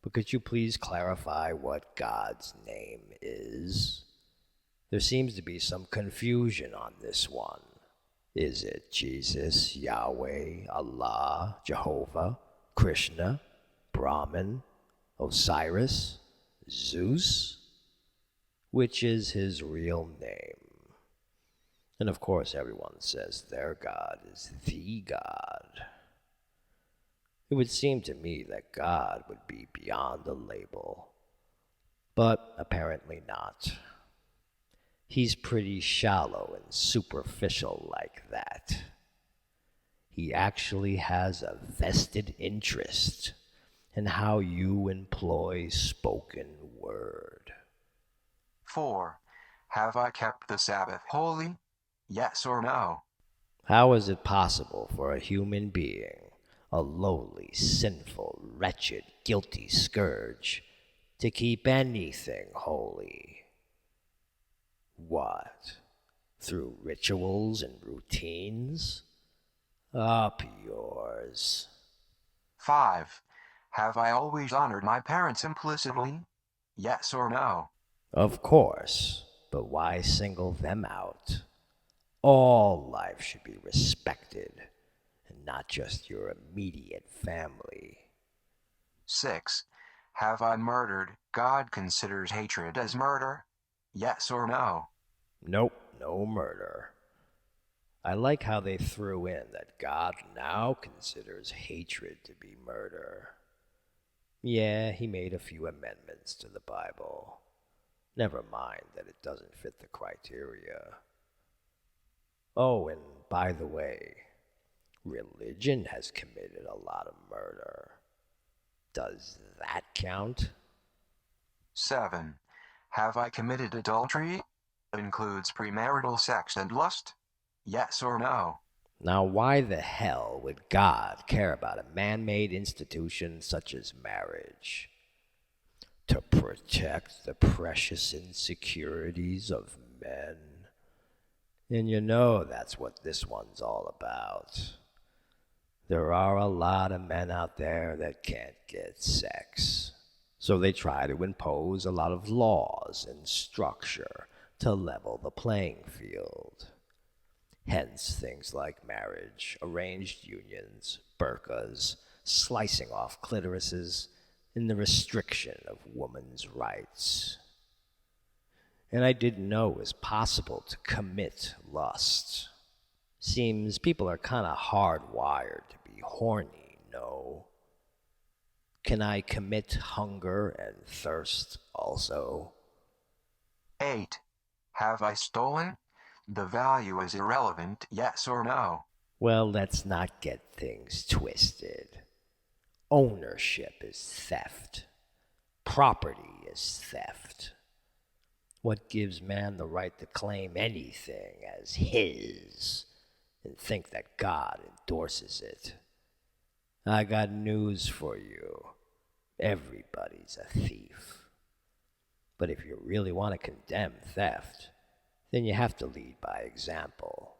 But could you please clarify what God's name is? There seems to be some confusion on this one. Is it Jesus, Yahweh, Allah, Jehovah, Krishna, Brahman, Osiris, Zeus? Which is his real name? And of course everyone says their God is the God. It would seem to me that God would be beyond the label. But apparently not. He's pretty shallow and superficial like that. He actually has a vested interest in how you employ spoken word. 4. Have I kept the Sabbath holy? Yes or no? How is it possible for a human being, a lowly, sinful, wretched, guilty scourge, to keep anything holy? What? Through rituals and routines? Up yours. 5. Have I always honored my parents implicitly? Yes or no? Of course, but why single them out? All life should be respected, and not just your immediate family. 6. Have I murdered? God considers hatred as murder? Yes or no? Nope, no murder. I like how they threw in that God now considers hatred to be murder. Yeah, he made a few amendments to the Bible. Never mind that it doesn't fit the criteria. Oh, and by the way, religion has committed a lot of murder. Does that count? 7. Have I committed adultery? Includes premarital sex and lust? Yes or no? Now, why the hell would God care about a man-made institution such as marriage? To protect the precious insecurities of men? And you know that's what this one's all about. There are a lot of men out there that can't get sex. So they try to impose a lot of laws and structure to level the playing field. Hence things like marriage, arranged unions, burqas, slicing off clitorises, and the restriction of women's rights. And I didn't know it was possible to commit lust. Seems people are kinda hardwired to be horny, no? Can I commit hunger and thirst also? 8. Have I stolen? The value is irrelevant, yes or no. Well, let's not get things twisted. Ownership is theft. Property is theft. What gives man the right to claim anything as his and think that God endorses it? I got news for you. Everybody's a thief. But if you really want to condemn theft, then you have to lead by example.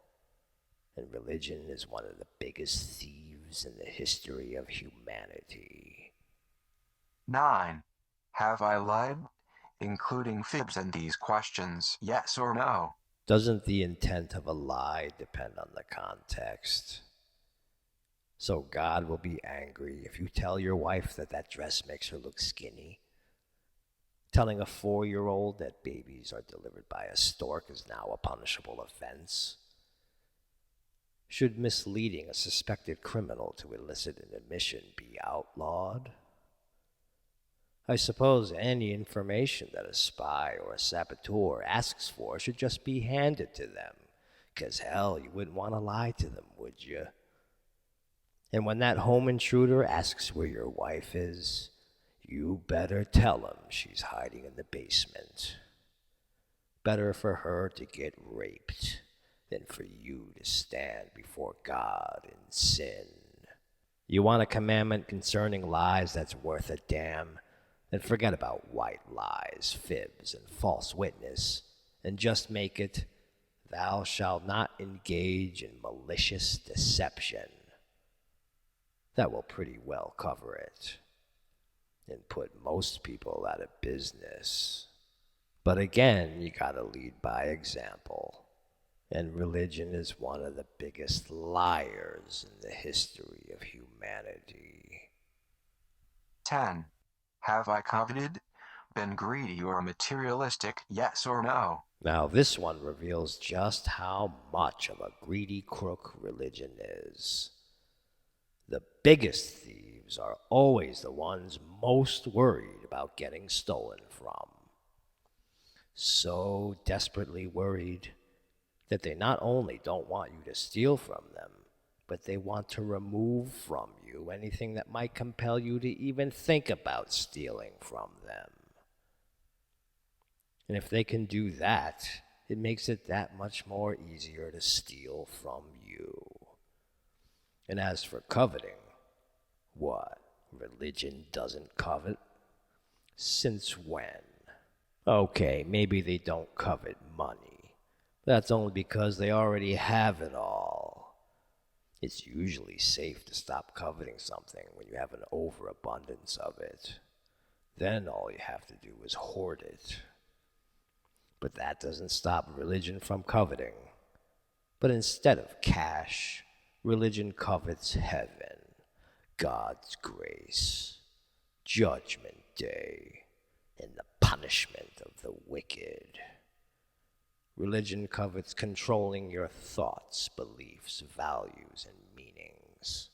And religion is one of the biggest thieves in the history of humanity. 9. Have I lied? Including fibs in these questions, yes or no. Doesn't the intent of a lie depend on the context? So God will be angry if you tell your wife that that dress makes her look skinny. Telling a 4-year-old that babies are delivered by a stork is now a punishable offense. Should misleading a suspected criminal to elicit an admission be outlawed? I suppose any information that a spy or a saboteur asks for should just be handed to them, 'cause hell, you wouldn't want to lie to them, would you? And when that home intruder asks where your wife is, you better tell him she's hiding in the basement. Better for her to get raped than for you to stand before God in sin. You want a commandment concerning lies that's worth a damn? Then forget about white lies, fibs, and false witness, and just make it, thou shalt not engage in malicious deception. That will pretty well cover it, and put most people out of business. But again, you gotta lead by example. And religion is one of the biggest liars in the history of humanity. 10. Have I coveted? Been greedy or materialistic, yes or no. Now this one reveals just how much of a greedy crook religion is. The biggest thieves are always the ones most worried about getting stolen from. So desperately worried that they not only don't want you to steal from them, but they want to remove from you anything that might compel you to even think about stealing from them. And if they can do that, it makes it that much more easier to steal from you. And as for coveting, what? Religion doesn't covet? Since when? Okay, maybe they don't covet money. That's only because they already have it all. It's usually safe to stop coveting something when you have an overabundance of it. Then all you have to do is hoard it. But that doesn't stop religion from coveting. But instead of cash, religion covets heaven, God's grace, Judgment Day, and the punishment of the wicked. Religion covets controlling your thoughts, beliefs, values, and meanings.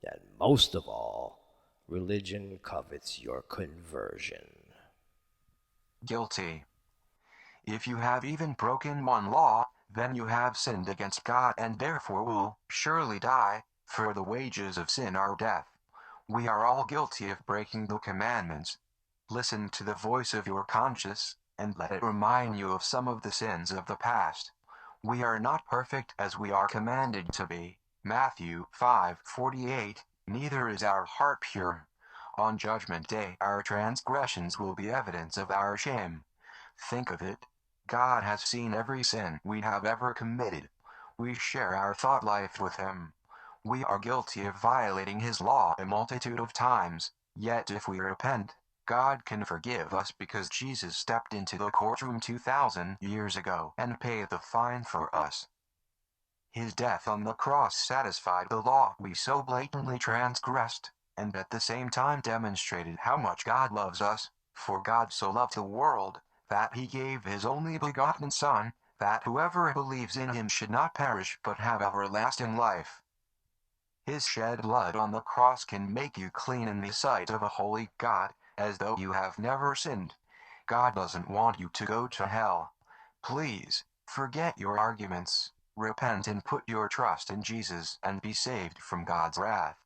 And most of all, religion covets your conversion. Guilty. If you have even broken one law, then you have sinned against God and therefore will surely die, for the wages of sin are death. We are all guilty of breaking the commandments. Listen to the voice of your conscience, and let it remind you of some of the sins of the past. We are not perfect as we are commanded to be. Matthew 5:48, neither is our heart pure. On Judgment Day our transgressions will be evidence of our shame. Think of it. God has seen every sin we have ever committed. We share our thought life with Him. We are guilty of violating his law a multitude of times, yet if we repent, God can forgive us because Jesus stepped into the courtroom 2,000 years ago and paid the fine for us. His death on the cross satisfied the law we so blatantly transgressed, and at the same time demonstrated how much God loves us, for God so loved the world, that he gave his only begotten Son, that whoever believes in him should not perish but have everlasting life. His shed blood on the cross can make you clean in the sight of a holy God, as though you have never sinned. God doesn't want you to go to hell. Please, forget your arguments, repent and put your trust in Jesus and be saved from God's wrath.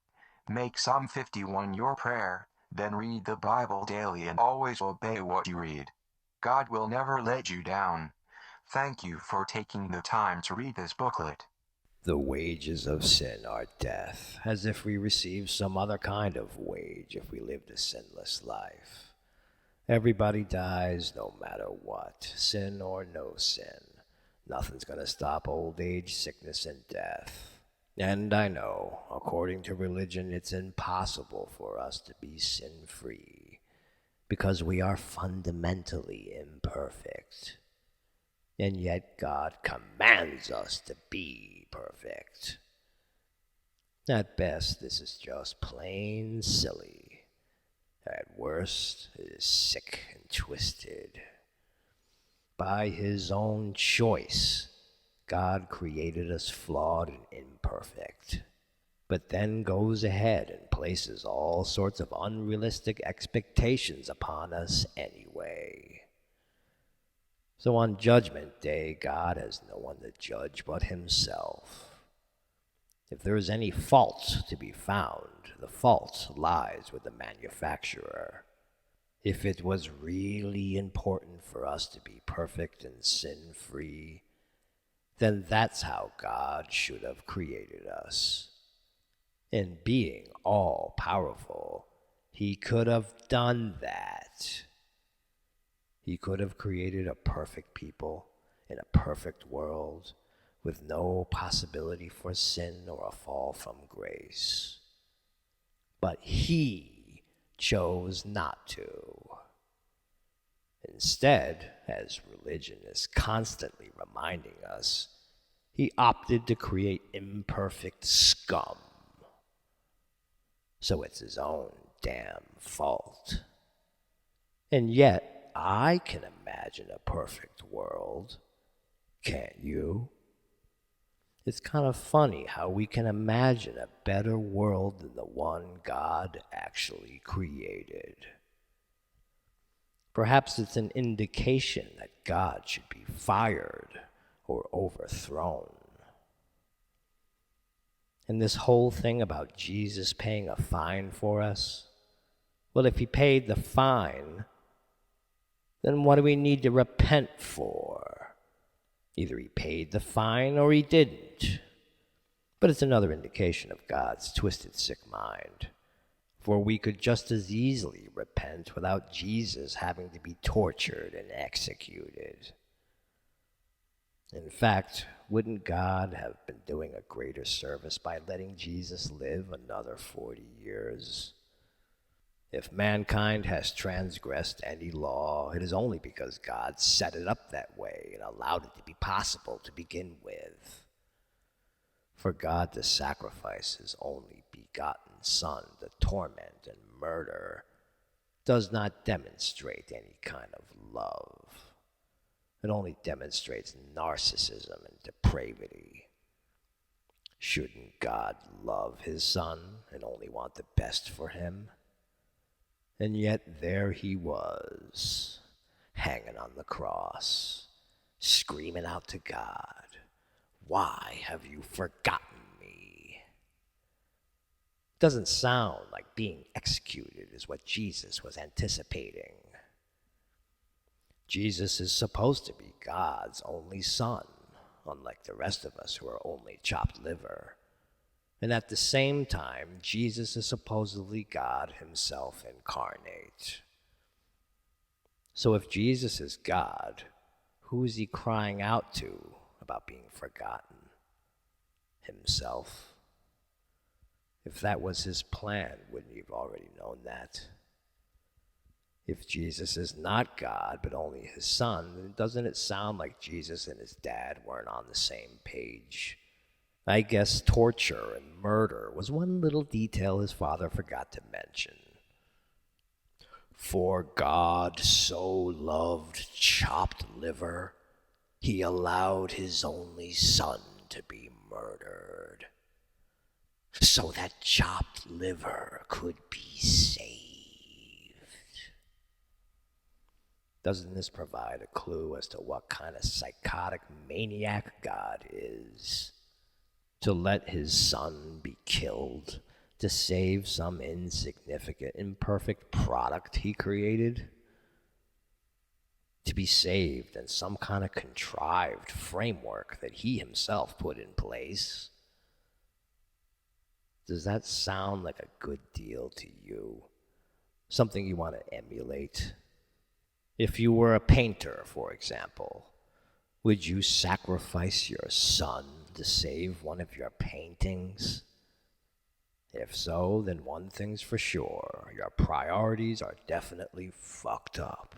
Make Psalm 51 your prayer, then read the Bible daily and always obey what you read. God will never let you down. Thank you for taking the time to read this booklet. The wages of sin are death, as if we received some other kind of wage if we lived a sinless life. Everybody dies no matter what, sin or no sin. Nothing's going to stop old age, sickness, and death. And I know, according to religion, it's impossible for us to be sin-free, because we are fundamentally imperfect. And yet God commands us to be perfect. At best, this is just plain silly. At worst, it is sick and twisted. By his own choice, God created us flawed and imperfect, but then goes ahead and places all sorts of unrealistic expectations upon us anyway. So on Judgment Day, God has no one to judge but himself. If there is any fault to be found, the fault lies with the manufacturer. If it was really important for us to be perfect and sin-free, then that's how God should have created us. And being all-powerful, he could have done that. He could have created a perfect people in a perfect world with no possibility for sin or a fall from grace. But he chose not to. Instead, as religion is constantly reminding us, he opted to create imperfect scum. So it's his own damn fault. And yet, I can imagine a perfect world. Can't you? It's kind of funny how we can imagine a better world than the one God actually created. Perhaps it's an indication that God should be fired or overthrown. And this whole thing about Jesus paying a fine for us, well, if he paid the fine, then what do we need to repent for? Either he paid the fine or he didn't. But it's another indication of God's twisted, sick mind. For we could just as easily repent without Jesus having to be tortured and executed. In fact, wouldn't God have been doing a greater service by letting Jesus live another 40 years? If mankind has transgressed any law, it is only because God set it up that way and allowed it to be possible to begin with. For God to sacrifice his only begotten Son to torment and murder does not demonstrate any kind of love. It only demonstrates narcissism and depravity. Shouldn't God love his Son and only want the best for him? And yet there he was, hanging on the cross, screaming out to God, "Why have you forgotten me?" Doesn't sound like being executed is what Jesus was anticipating. Jesus is supposed to be God's only Son, unlike the rest of us who are only chopped liver. And at the same time, Jesus is supposedly God himself incarnate. So if Jesus is God, who is he crying out to about being forgotten? Himself? If that was his plan, wouldn't you have already known that? If Jesus is not God, but only his son, then doesn't it sound like Jesus and his dad weren't on the same page? I guess torture and murder was one little detail his father forgot to mention. For God so loved chopped liver, he allowed his only son to be murdered, so that chopped liver could be saved. Doesn't this provide a clue as to what kind of psychotic maniac God is? To let his son be killed to save some insignificant, imperfect product he created? To be saved in some kind of contrived framework that he himself put in place? Does that sound like a good deal to you? Something you want to emulate? If you were a painter, for example, would you sacrifice your son to save one of your paintings? If so, then one thing's for sure, your priorities are definitely fucked up.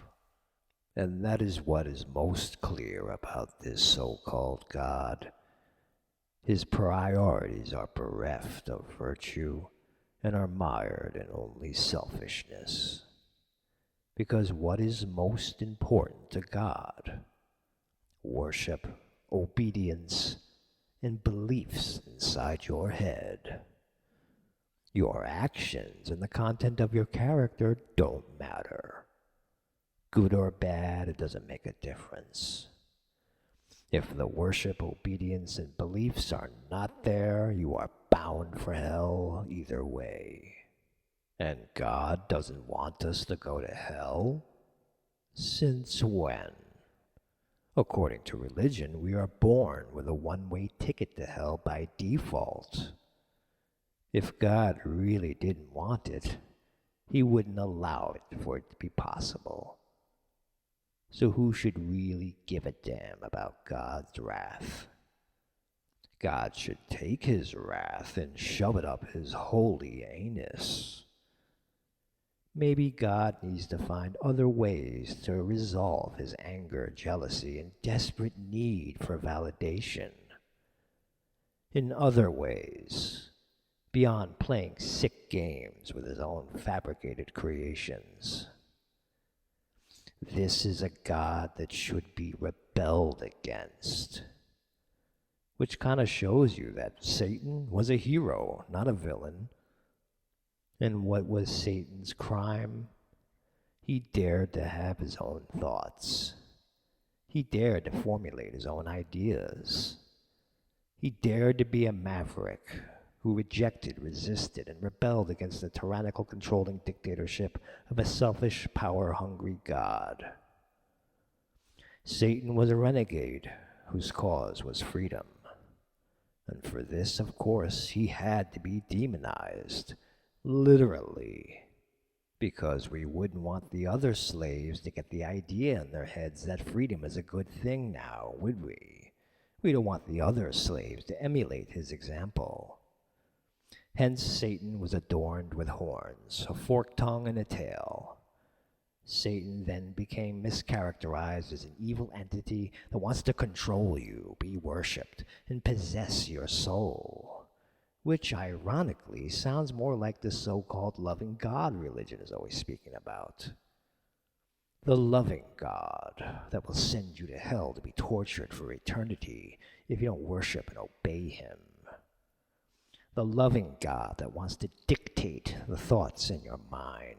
And that is what is most clear about this so-called God. His priorities are bereft of virtue and are mired in only selfishness. Because what is most important to God? Worship, obedience, and beliefs inside your head. Your actions and the content of your character don't matter. Good or bad, it doesn't make a difference. If the worship, obedience, and beliefs are not there, you are bound for hell either way. And God doesn't want us to go to hell? Since when? According to religion, we are born with a one-way ticket to hell by default. If God really didn't want it, he wouldn't allow it for it to be possible. So who should really give a damn about God's wrath? God should take his wrath and shove it up his holy anus. Maybe God needs to find other ways to resolve his anger, jealousy, and desperate need for validation. In other ways, beyond playing sick games with his own fabricated creations. This is a God that should be rebelled against. Which kind of shows you that Satan was a hero, not a villain. And what was Satan's crime? He dared to have his own thoughts. He dared to formulate his own ideas. He dared to be a maverick who rejected, resisted, and rebelled against the tyrannical controlling dictatorship of a selfish, power-hungry God. Satan was a renegade whose cause was freedom. And for this, of course, he had to be demonized, literally, because we wouldn't want the other slaves to get the idea in their heads that freedom is a good thing now, would we? We don't want the other slaves to emulate his example. Hence, Satan was adorned with horns, a forked tongue, and a tail. Satan then became mischaracterized as an evil entity that wants to control you, be worshipped, and possess your soul. Which, ironically, sounds more like the so-called loving God religion is always speaking about. The loving God that will send you to hell to be tortured for eternity if you don't worship and obey him. The loving God that wants to dictate the thoughts in your mind.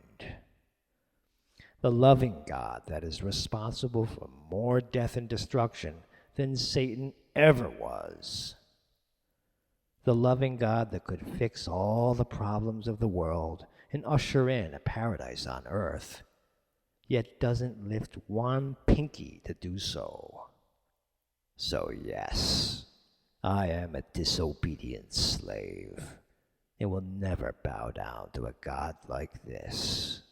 The loving God that is responsible for more death and destruction than Satan ever was. The loving God that could fix all the problems of the world and usher in a paradise on earth, yet doesn't lift one pinky to do so. So yes, I am a disobedient slave and will never bow down to a God like this.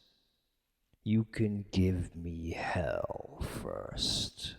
You can give me hell first.